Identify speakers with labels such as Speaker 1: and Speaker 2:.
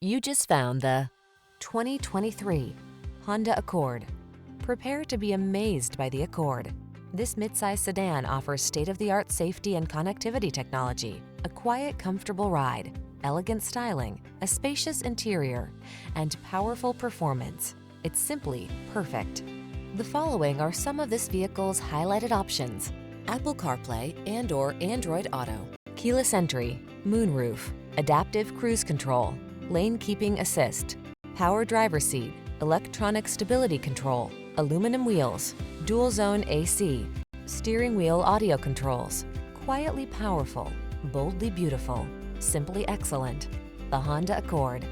Speaker 1: You just found the 2023 Honda Accord. Prepare to be amazed by the Accord. This midsize sedan offers state-of-the-art safety and connectivity technology, a quiet, comfortable ride, elegant styling, a spacious interior, and powerful performance. It's simply perfect. The following are some of this vehicle's highlighted options: Apple CarPlay and/or Android Auto, keyless entry, moonroof, adaptive cruise control, lane keeping assist, power driver seat, electronic stability control, aluminum wheels, dual zone AC, steering wheel audio controls. Quietly powerful, boldly beautiful, simply excellent. The Honda Accord.